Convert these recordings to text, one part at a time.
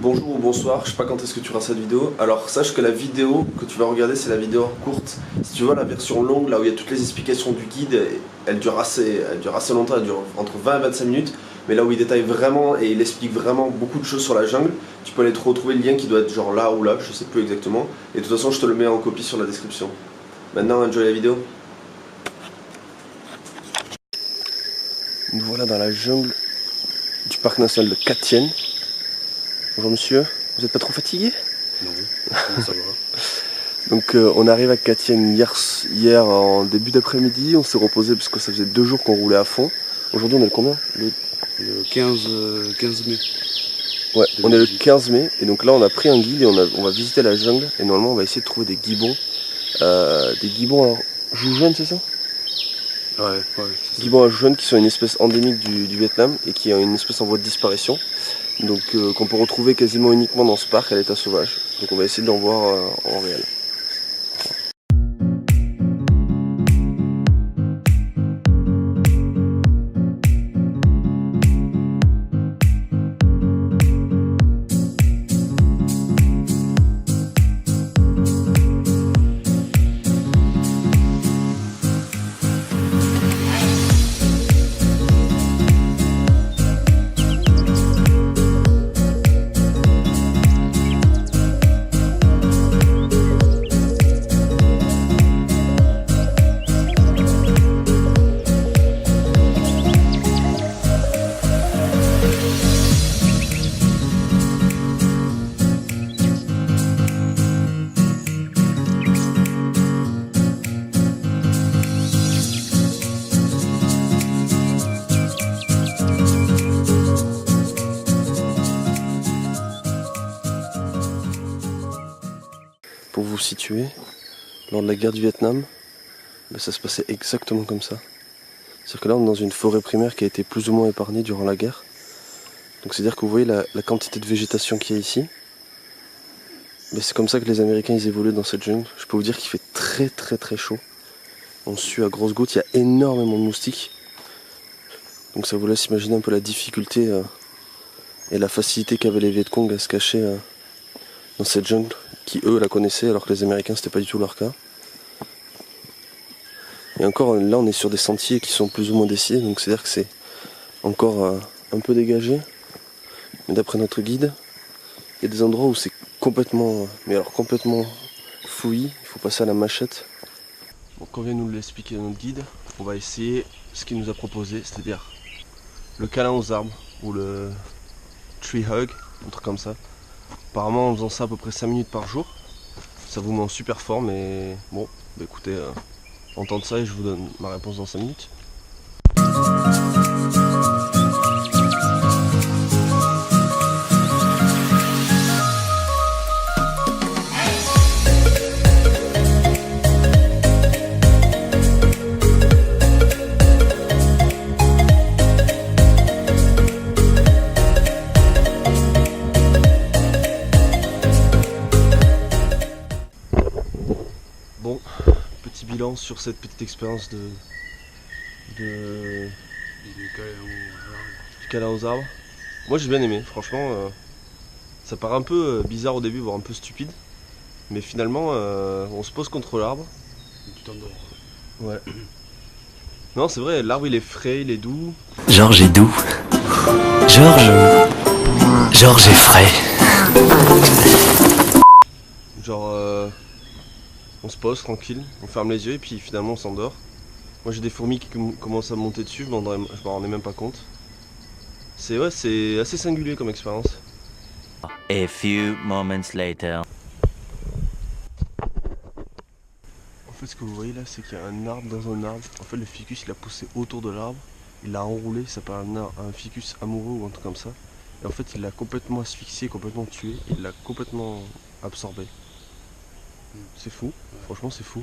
bonjour ou bonsoir, je sais pas quand est-ce que tu verras cette vidéo. Alors sache que la vidéo que tu vas regarder, c'est la vidéo courte. Si tu veux la version longue, là où il y a toutes les explications du guide, elle dure assez longtemps, elle dure entre 20 et 25 minutes. Mais là où il détaille vraiment et il explique vraiment beaucoup de choses sur la jungle, tu peux aller te retrouver le lien qui doit être genre là ou là, je sais plus exactement. Et de toute façon, je te le mets en copie sur la description. Maintenant, enjoy la vidéo. Nous voilà dans la jungle du parc national de Katienne. Bonjour monsieur, vous n'êtes pas trop fatigué? Non, ça va. Donc on arrive à Katienne hier en début d'après-midi, on s'est reposé parce que ça faisait 2 jours qu'on roulait à fond. Aujourd'hui on est le combien? Le 15 mai. Ouais, on est le 15 mai et donc là on a pris un guide et on va visiter la jungle et normalement on va essayer de trouver des gibbons. Des gibbons alors joues jaunes, c'est ça? Ouais. Gibbons à joues jaunes qui sont une espèce endémique du Vietnam et qui est une espèce en voie de disparition. Donc qu'on peut retrouver quasiment uniquement dans ce parc à l'état sauvage. Donc on va essayer d'en voir en réel. Pour vous situer, lors de la guerre du Vietnam, ça se passait exactement comme ça. C'est-à-dire que là on est dans une forêt primaire qui a été plus ou moins épargnée durant la guerre. Donc c'est-à-dire que vous voyez la quantité de végétation qu'il y a ici. C'est comme ça que les Américains ils évoluent dans cette jungle. Je peux vous dire qu'il fait très chaud. On sue à grosses gouttes, il y a énormément de moustiques. Donc ça vous laisse imaginer un peu la difficulté et la facilité qu'avaient les Vietcong à se cacher dans cette jungle, qui eux la connaissaient alors que les Américains c'était pas du tout leur cas. Et encore là on est sur des sentiers qui sont plus ou moins décidés, donc c'est à dire que c'est encore un peu dégagé. Mais d'après notre guide, il y a des endroits où c'est complètement fouillis, il faut passer à la machette. Donc on vient nous l'expliquer à notre guide, on va essayer ce qu'il nous a proposé, c'est-à-dire le câlin aux arbres ou le tree hug, un truc comme ça. Apparemment en faisant ça à peu près 5 minutes par jour, ça vous met en super forme et bon, écoutez, on tente ça et je vous donne ma réponse dans 5 minutes. Bon, petit bilan sur cette petite expérience du câlin aux arbres. Moi j'ai bien aimé, franchement. Ça paraît un peu bizarre au début, voire un peu stupide. Mais finalement, on se pose contre l'arbre. Tu t'endors. Ouais. Non, c'est vrai, l'arbre il est frais, il est doux. Georges est doux. Georges est frais. Genre, on se pose tranquille, on ferme les yeux et puis finalement on s'endort. Moi j'ai des fourmis qui commencent à monter dessus, je m'en rendais même pas compte. C'est assez singulier comme expérience. A few moments later. En fait ce que vous voyez là c'est qu'il y a un arbre dans un arbre. En fait le ficus il a poussé autour de l'arbre, il l'a enroulé, ça s'appelle un ficus amoureux ou un truc comme ça. Et en fait il l'a complètement asphyxié, complètement tué, il l'a complètement absorbé. C'est fou, franchement c'est fou.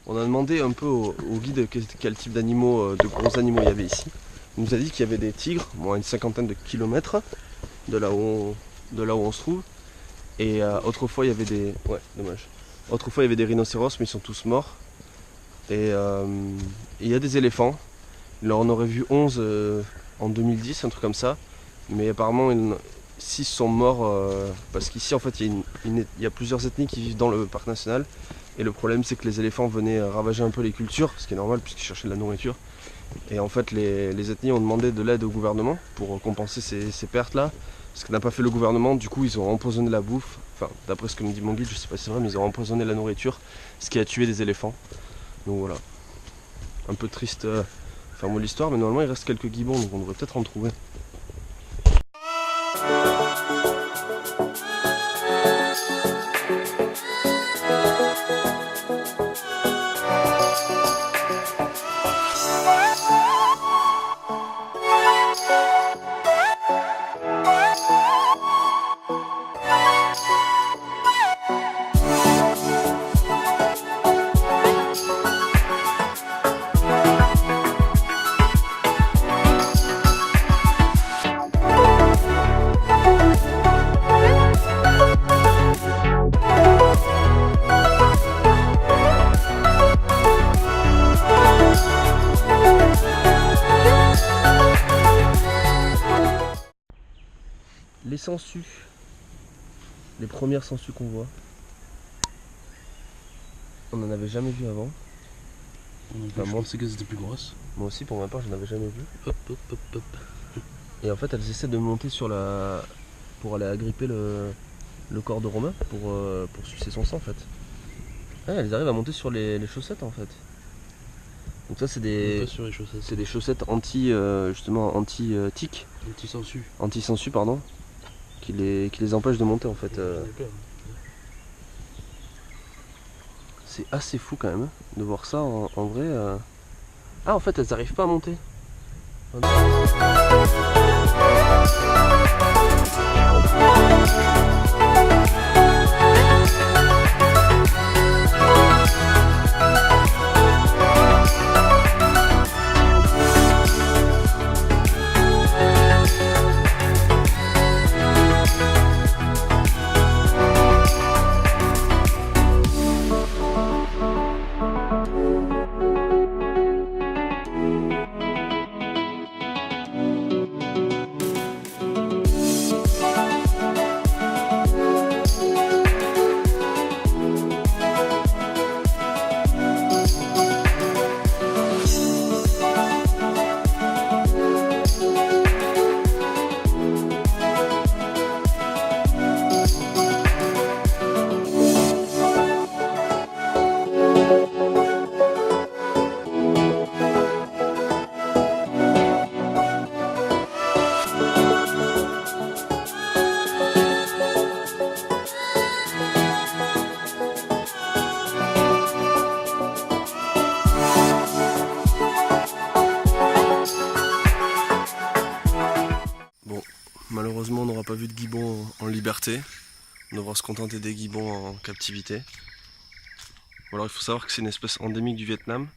On a demandé un peu au guide quel type d'animaux, de gros animaux il y avait ici. Il nous a dit qu'il y avait des tigres, bon, à une cinquantaine de kilomètres de là où on se trouve. Et autrefois il y avait des. Ouais, dommage. Autrefois il y avait des rhinocéros, mais ils sont tous morts. Et il y a des éléphants. Là on aurait vu 11 en 2010, un truc comme ça. Mais apparemment 6 sont morts parce qu'ici en fait il y a plusieurs ethnies qui vivent dans le parc national. Et le problème c'est que les éléphants venaient ravager un peu les cultures, ce qui est normal puisqu'ils cherchaient de la nourriture. Et en fait les ethnies ont demandé de l'aide au gouvernement pour compenser ces pertes là. Ce que n'a pas fait le gouvernement, du coup ils ont empoisonné la bouffe. Enfin d'après ce que me dit mon guide, je sais pas si c'est vrai, mais ils ont empoisonné la nourriture, ce qui a tué des éléphants. Donc voilà. Un peu triste fin mot de l'histoire, mais normalement il reste quelques gibbons donc on devrait peut-être en trouver. Les sangsues, les premières sangsues qu'on voit, on n'en avait jamais vu avant. Je pensais qu'elles étaient plus grosses. Moi aussi pour ma part je n'avais jamais vu. Hop, hop, hop, hop. Et en fait elles essaient de monter sur pour aller agripper le corps de Romain pour sucer son sang en fait. Ah, elles arrivent à monter sur les chaussettes en fait. Donc ça c'est des chaussettes justement anti-tic. Anti-sangsues pardon. Qui les empêchent de monter en fait. C'est assez fou quand même de voir ça en vrai. Ah en fait elles n'arrivent pas à monter. Malheureusement on n'aura pas vu de gibbon en liberté, on devra se contenter des gibbons en captivité. Alors il faut savoir que c'est une espèce endémique du Vietnam,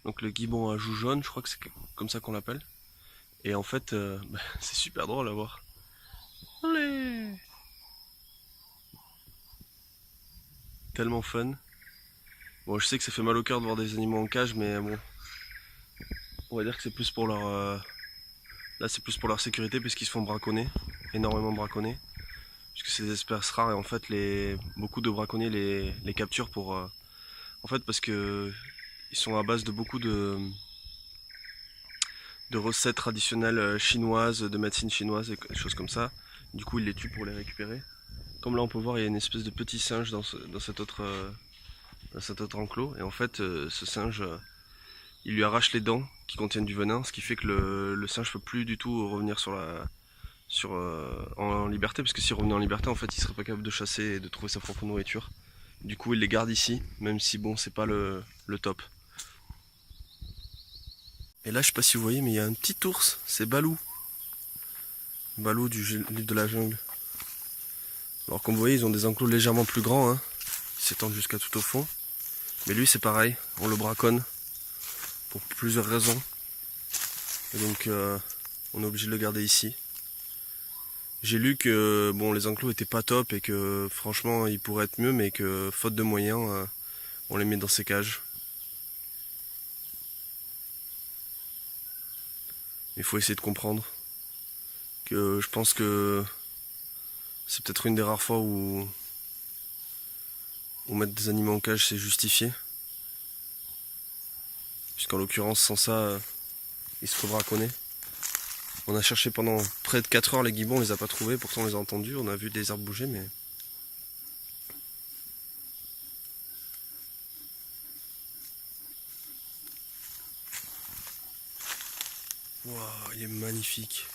donc le gibbon à joue jaune, je crois que c'est comme ça qu'on l'appelle. Et en fait c'est super drôle à voir. Allez, tellement fun. Bon je sais que ça fait mal au cœur de voir des animaux en cage, mais bon, on va dire que c'est plus pour leur... Là c'est plus pour leur sécurité puisqu'ils se font braconner, énormément braconner. Puisque c'est des espèces rares et en fait beaucoup de braconniers les capturent pour... en fait parce que ils sont à base de beaucoup de recettes traditionnelles chinoises, de médecine chinoise et des choses comme ça. Du coup ils les tuent pour les récupérer. Comme là on peut voir il y a une espèce de petit singe dans cet autre enclos. Et en fait ce singe... il lui arrache les dents qui contiennent du venin, ce qui fait que le singe peut plus du tout revenir en liberté, parce que s'il revenait en liberté, en fait, il serait pas capable de chasser et de trouver sa propre nourriture. Du coup, il les garde ici, même si bon, c'est pas le top. Et là, je sais pas si vous voyez, mais il y a un petit ours, c'est Balou. Balou du livre de la jungle. Alors comme vous voyez, ils ont des enclos légèrement plus grands, hein. Ils s'étendent jusqu'à tout au fond. Mais lui c'est pareil, on le braconne pour plusieurs raisons. Et donc on est obligé de le garder ici. J'ai lu que bon, les enclos étaient pas top et que franchement ils pourraient être mieux, mais que faute de moyens, on les met dans ces cages. Il faut essayer de comprendre que je pense que c'est peut-être une des rares fois où mettre des animaux en cage c'est justifié. Puisqu'en l'occurrence sans ça, il se faudra braconner. On a cherché pendant près de 4 heures les gibbons, on les a pas trouvés, pourtant on les a entendus, on a vu des arbres bouger, mais... Waouh, il est magnifique.